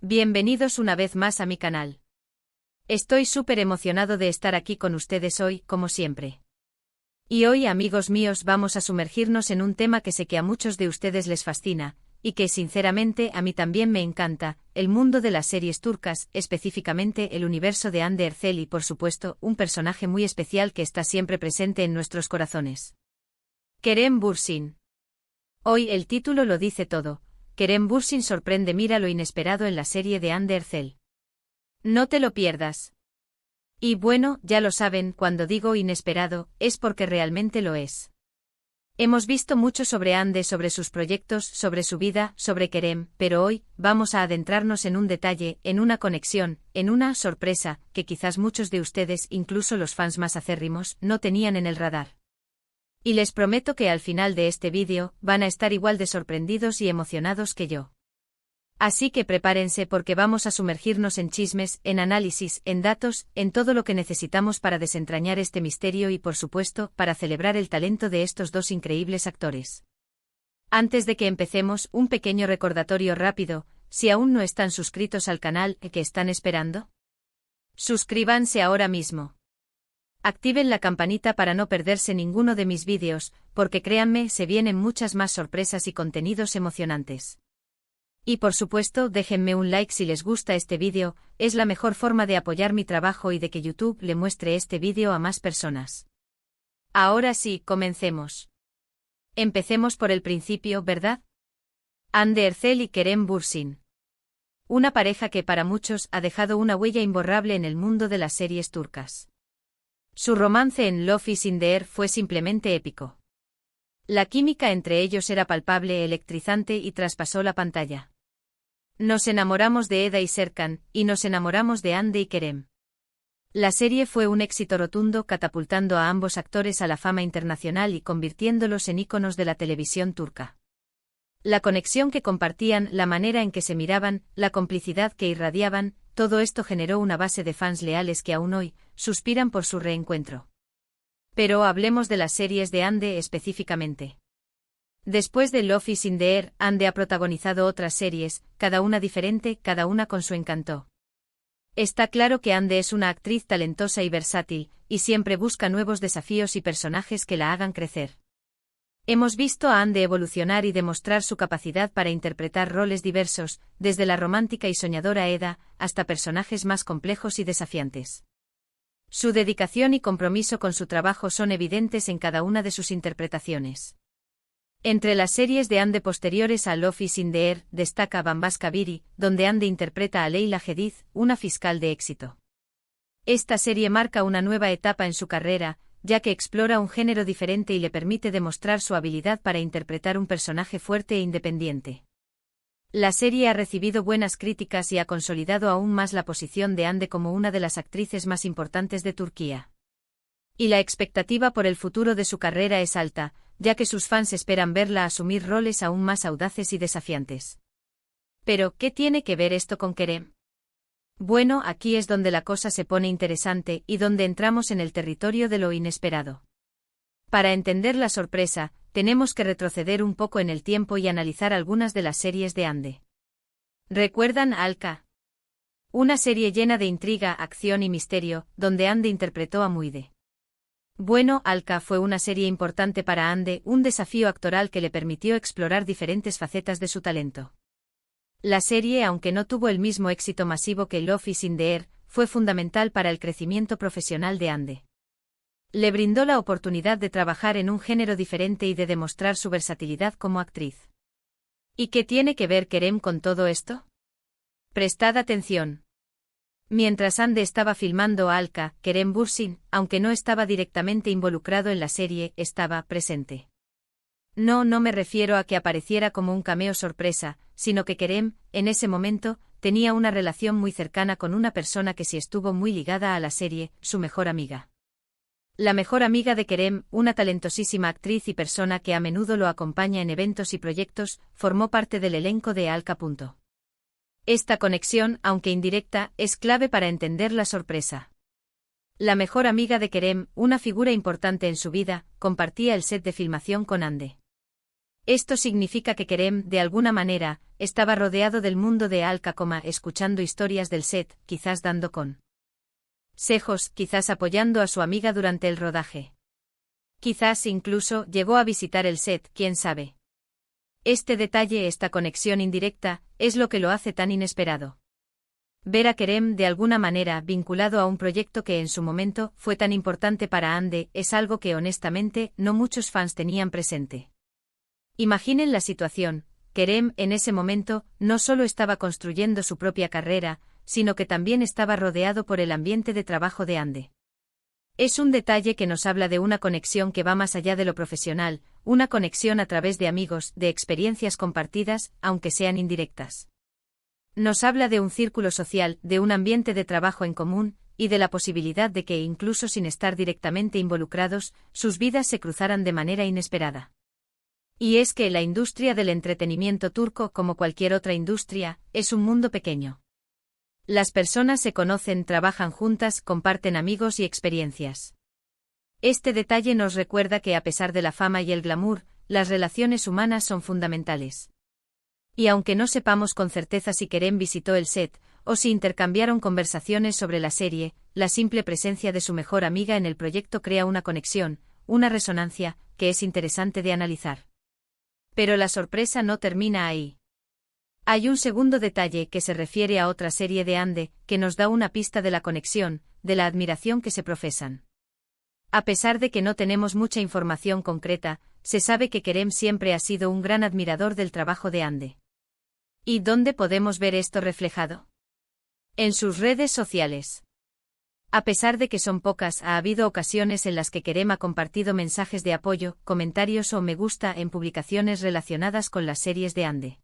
Bienvenidos una vez más a mi canal. Estoy súper emocionado de estar aquí con ustedes hoy, como siempre. Y hoy, amigos míos, vamos a sumergirnos en un tema que sé que a muchos de ustedes les fascina, y que sinceramente a mí también me encanta, el mundo de las series turcas, específicamente el universo de Hande Erçel y por supuesto, un personaje muy especial que está siempre presente en nuestros corazones. Kerem Bürsin. Hoy el título lo dice todo. Kerem Bürsin sorprende, mira lo inesperado en la serie de Hande Erçel. No te lo pierdas. Y bueno, ya lo saben, cuando digo inesperado, es porque realmente lo es. Hemos visto mucho sobre Hande, sobre sus proyectos, sobre su vida, sobre Kerem, pero hoy, vamos a adentrarnos en un detalle, en una conexión, en una sorpresa, que quizás muchos de ustedes, incluso los fans más acérrimos, no tenían en el radar. Y les prometo que al final de este vídeo, van a estar igual de sorprendidos y emocionados que yo. Así que prepárense porque vamos a sumergirnos en chismes, en análisis, en datos, en todo lo que necesitamos para desentrañar este misterio y por supuesto, para celebrar el talento de estos dos increíbles actores. Antes de que empecemos, un pequeño recordatorio rápido, si aún no están suscritos al canal, ¿qué están esperando? Suscríbanse ahora mismo. Activen la campanita para no perderse ninguno de mis vídeos, porque créanme, se vienen muchas más sorpresas y contenidos emocionantes. Y por supuesto, déjenme un like si les gusta este vídeo, es la mejor forma de apoyar mi trabajo y de que YouTube le muestre este vídeo a más personas. Ahora sí, comencemos. Empecemos por el principio, ¿verdad? Hande Erçel y Kerem Bürsin. Una pareja que para muchos ha dejado una huella imborrable en el mundo de las series turcas. Su romance en Love is in the Air fue simplemente épico. La química entre ellos era palpable, electrizante y traspasó la pantalla. Nos enamoramos de Eda y Serkan, y nos enamoramos de Hande y Kerem. La serie fue un éxito rotundo, catapultando a ambos actores a la fama internacional y convirtiéndolos en íconos de la televisión turca. La conexión que compartían, la manera en que se miraban, la complicidad que irradiaban, todo esto generó una base de fans leales que aún hoy suspiran por su reencuentro. Pero hablemos de las series de Hande específicamente. Después de Love is in the Air, Hande ha protagonizado otras series, cada una diferente, cada una con su encanto. Está claro que Hande es una actriz talentosa y versátil, y siempre busca nuevos desafíos y personajes que la hagan crecer. Hemos visto a Hande evolucionar y demostrar su capacidad para interpretar roles diversos, desde la romántica y soñadora Eda, hasta personajes más complejos y desafiantes. Su dedicación y compromiso con su trabajo son evidentes en cada una de sus interpretaciones. Entre las series de Hande posteriores a Love is in the Air, destaca Bambaşka Biri, donde Hande interpreta a Leyla Hadid, una fiscal de éxito. Esta serie marca una nueva etapa en su carrera, ya que explora un género diferente y le permite demostrar su habilidad para interpretar un personaje fuerte e independiente. La serie ha recibido buenas críticas y ha consolidado aún más la posición de Hande como una de las actrices más importantes de Turquía. Y la expectativa por el futuro de su carrera es alta, ya que sus fans esperan verla asumir roles aún más audaces y desafiantes. Pero, ¿qué tiene que ver esto con Kerem? Bueno, aquí es donde la cosa se pone interesante y donde entramos en el territorio de lo inesperado. Para entender la sorpresa, tenemos que retroceder un poco en el tiempo y analizar algunas de las series de Hande. ¿Recuerdan Alka? Una serie llena de intriga, acción y misterio, donde Hande interpretó a Muide. Bueno, Alka fue una serie importante para Hande, un desafío actoral que le permitió explorar diferentes facetas de su talento. La serie, aunque no tuvo el mismo éxito masivo que Love is in the Air, fue fundamental para el crecimiento profesional de Hande. Le brindó la oportunidad de trabajar en un género diferente y de demostrar su versatilidad como actriz. ¿Y qué tiene que ver Kerem con todo esto? Prestad atención. Mientras Hande estaba filmando a Alka, Kerem Bürsin, aunque no estaba directamente involucrado en la serie, estaba presente. No me refiero a que apareciera como un cameo sorpresa, sino que Kerem, en ese momento, tenía una relación muy cercana con una persona que sí estuvo muy ligada a la serie, su mejor amiga. La mejor amiga de Kerem, una talentosísima actriz y persona que a menudo lo acompaña en eventos y proyectos, formó parte del elenco de Alka. Esta conexión, aunque indirecta, es clave para entender la sorpresa. La mejor amiga de Kerem, una figura importante en su vida, compartía el set de filmación con Hande. Esto significa que Kerem, de alguna manera, estaba rodeado del mundo de Al Kakoma, escuchando historias del set, quizás dando consejos, quizás apoyando a su amiga durante el rodaje. Quizás incluso llegó a visitar el set, quién sabe. Este detalle, esta conexión indirecta, es lo que lo hace tan inesperado. Ver a Kerem de alguna manera vinculado a un proyecto que en su momento fue tan importante para Ande es algo que honestamente no muchos fans tenían presente. Imaginen la situación: Kerem en ese momento no solo estaba construyendo su propia carrera, sino que también estaba rodeado por el ambiente de trabajo de Ande. Es un detalle que nos habla de una conexión que va más allá de lo profesional, una conexión a través de amigos, de experiencias compartidas, aunque sean indirectas. Nos habla de un círculo social, de un ambiente de trabajo en común, y de la posibilidad de que, incluso sin estar directamente involucrados, sus vidas se cruzaran de manera inesperada. Y es que la industria del entretenimiento turco, como cualquier otra industria, es un mundo pequeño. Las personas se conocen, trabajan juntas, comparten amigos y experiencias. Este detalle nos recuerda que a pesar de la fama y el glamour, las relaciones humanas son fundamentales. Y aunque no sepamos con certeza si Kerem visitó el set, o si intercambiaron conversaciones sobre la serie, la simple presencia de su mejor amiga en el proyecto crea una conexión, una resonancia, que es interesante de analizar. Pero la sorpresa no termina ahí. Hay un segundo detalle que se refiere a otra serie de Ande, que nos da una pista de la conexión, de la admiración que se profesan. A pesar de que no tenemos mucha información concreta, se sabe que Kerem siempre ha sido un gran admirador del trabajo de Ande. ¿Y dónde podemos ver esto reflejado? En sus redes sociales. A pesar de que son pocas, ha habido ocasiones en las que Kerem ha compartido mensajes de apoyo, comentarios o me gusta en publicaciones relacionadas con las series de Ande.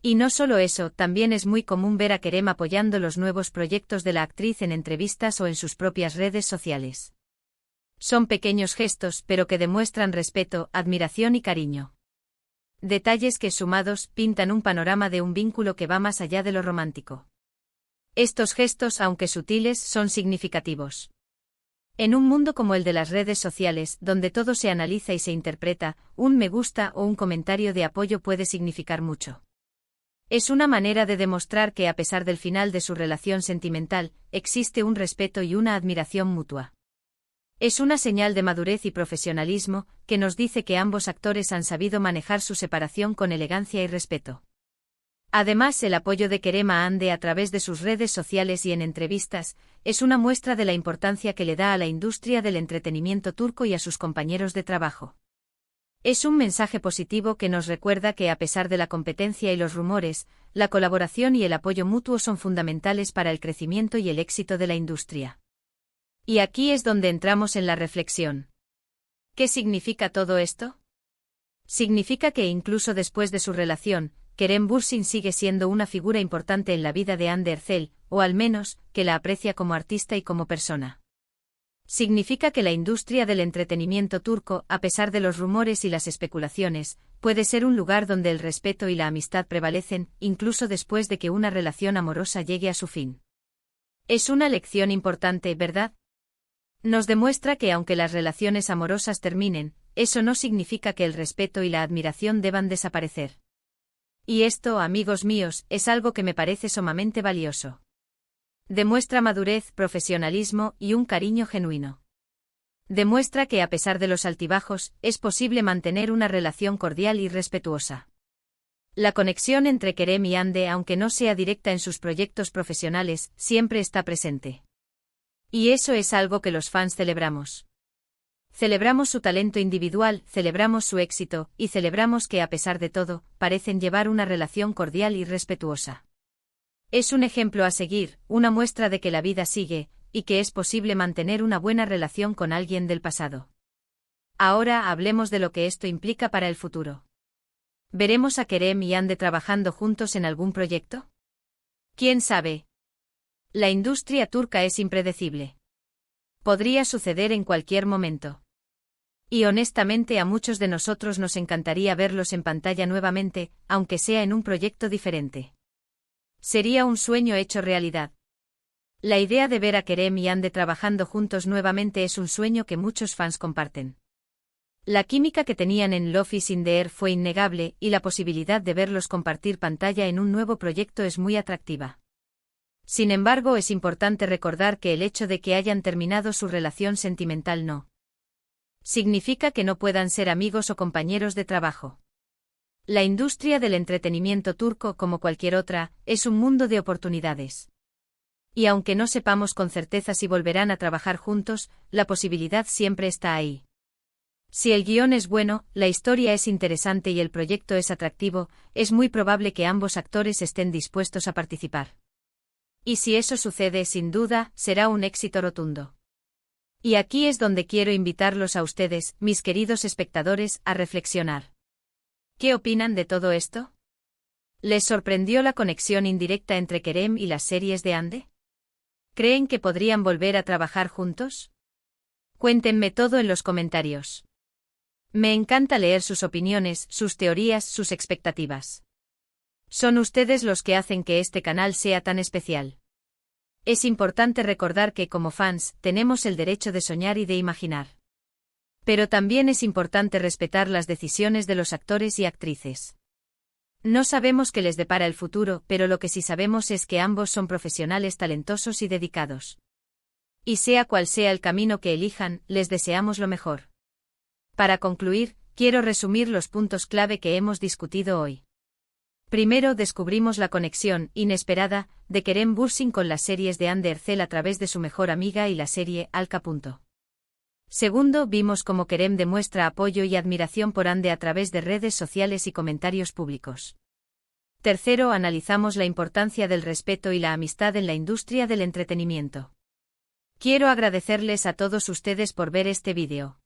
Y no solo eso, también es muy común ver a Kerem apoyando los nuevos proyectos de la actriz en entrevistas o en sus propias redes sociales. Son pequeños gestos, pero que demuestran respeto, admiración y cariño. Detalles que sumados pintan un panorama de un vínculo que va más allá de lo romántico. Estos gestos, aunque sutiles, son significativos. En un mundo como el de las redes sociales, donde todo se analiza y se interpreta, un me gusta o un comentario de apoyo puede significar mucho. Es una manera de demostrar que a pesar del final de su relación sentimental, existe un respeto y una admiración mutua. Es una señal de madurez y profesionalismo, que nos dice que ambos actores han sabido manejar su separación con elegancia y respeto. Además, el apoyo de Kerem a Ande a través de sus redes sociales y en entrevistas, es una muestra de la importancia que le da a la industria del entretenimiento turco y a sus compañeros de trabajo. Es un mensaje positivo que nos recuerda que a pesar de la competencia y los rumores, la colaboración y el apoyo mutuo son fundamentales para el crecimiento y el éxito de la industria. Y aquí es donde entramos en la reflexión. ¿Qué significa todo esto? Significa que incluso después de su relación, Kerem Bürsin sigue siendo una figura importante en la vida de Hande Erçel, o al menos, que la aprecia como artista y como persona. Significa que la industria del entretenimiento turco, a pesar de los rumores y las especulaciones, puede ser un lugar donde el respeto y la amistad prevalecen, incluso después de que una relación amorosa llegue a su fin. Es una lección importante, ¿verdad? Nos demuestra que aunque las relaciones amorosas terminen, eso no significa que el respeto y la admiración deban desaparecer. Y esto, amigos míos, es algo que me parece sumamente valioso. Demuestra madurez, profesionalismo y un cariño genuino. Demuestra que a pesar de los altibajos, es posible mantener una relación cordial y respetuosa. La conexión entre Kerem y Hande, aunque no sea directa en sus proyectos profesionales, siempre está presente. Y eso es algo que los fans celebramos. Celebramos su talento individual, celebramos su éxito, y celebramos que a pesar de todo, parecen llevar una relación cordial y respetuosa. Es un ejemplo a seguir, una muestra de que la vida sigue, y que es posible mantener una buena relación con alguien del pasado. Ahora hablemos de lo que esto implica para el futuro. ¿Veremos a Kerem y Hande trabajando juntos en algún proyecto? ¿Quién sabe? La industria turca es impredecible. Podría suceder en cualquier momento. Y honestamente a muchos de nosotros nos encantaría verlos en pantalla nuevamente, aunque sea en un proyecto diferente. Sería un sueño hecho realidad. La idea de ver a Kerem y Hande trabajando juntos nuevamente es un sueño que muchos fans comparten. La química que tenían en Love is in the Air fue innegable y la posibilidad de verlos compartir pantalla en un nuevo proyecto es muy atractiva. Sin embargo, es importante recordar que el hecho de que hayan terminado su relación sentimental no significa que no puedan ser amigos o compañeros de trabajo. La industria del entretenimiento turco, como cualquier otra, es un mundo de oportunidades. Y aunque no sepamos con certeza si volverán a trabajar juntos, la posibilidad siempre está ahí. Si el guión es bueno, la historia es interesante y el proyecto es atractivo, es muy probable que ambos actores estén dispuestos a participar. Y si eso sucede, sin duda, será un éxito rotundo. Y aquí es donde quiero invitarlos a ustedes, mis queridos espectadores, a reflexionar. ¿Qué opinan de todo esto? ¿Les sorprendió la conexión indirecta entre Kerem y las series de Hande? ¿Creen que podrían volver a trabajar juntos? Cuéntenme todo en los comentarios. Me encanta leer sus opiniones, sus teorías, sus expectativas. Son ustedes los que hacen que este canal sea tan especial. Es importante recordar que, como fans, tenemos el derecho de soñar y de imaginar. Pero también es importante respetar las decisiones de los actores y actrices. No sabemos qué les depara el futuro, pero lo que sí sabemos es que ambos son profesionales talentosos y dedicados. Y sea cual sea el camino que elijan, les deseamos lo mejor. Para concluir, quiero resumir los puntos clave que hemos discutido hoy. Primero, descubrimos la conexión, inesperada, de Kerem Bürsin con las series de Hande Erçel a través de su mejor amiga y la serie Alka. Segundo, vimos cómo Kerem demuestra apoyo y admiración por Hande a través de redes sociales y comentarios públicos. Tercero, analizamos la importancia del respeto y la amistad en la industria del entretenimiento. Quiero agradecerles a todos ustedes por ver este vídeo.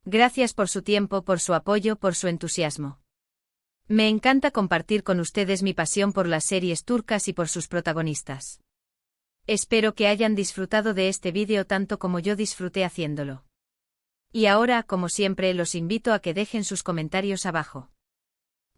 Gracias por su tiempo, por su apoyo, por su entusiasmo. Me encanta compartir con ustedes mi pasión por las series turcas y por sus protagonistas. Espero que hayan disfrutado de este vídeo tanto como yo disfruté haciéndolo. Y ahora, como siempre, los invito a que dejen sus comentarios abajo.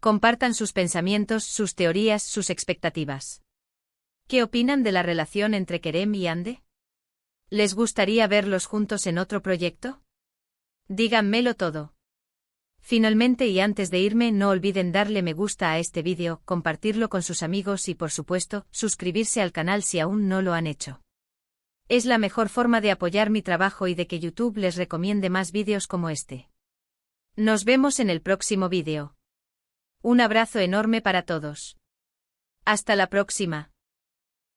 Compartan sus pensamientos, sus teorías, sus expectativas. ¿Qué opinan de la relación entre Kerem y Hande? ¿Les gustaría verlos juntos en otro proyecto? Díganmelo todo. Finalmente, y antes de irme, no olviden darle me gusta a este vídeo, compartirlo con sus amigos y, por supuesto, suscribirse al canal si aún no lo han hecho. Es la mejor forma de apoyar mi trabajo y de que YouTube les recomiende más vídeos como este. Nos vemos en el próximo vídeo. Un abrazo enorme para todos. Hasta la próxima.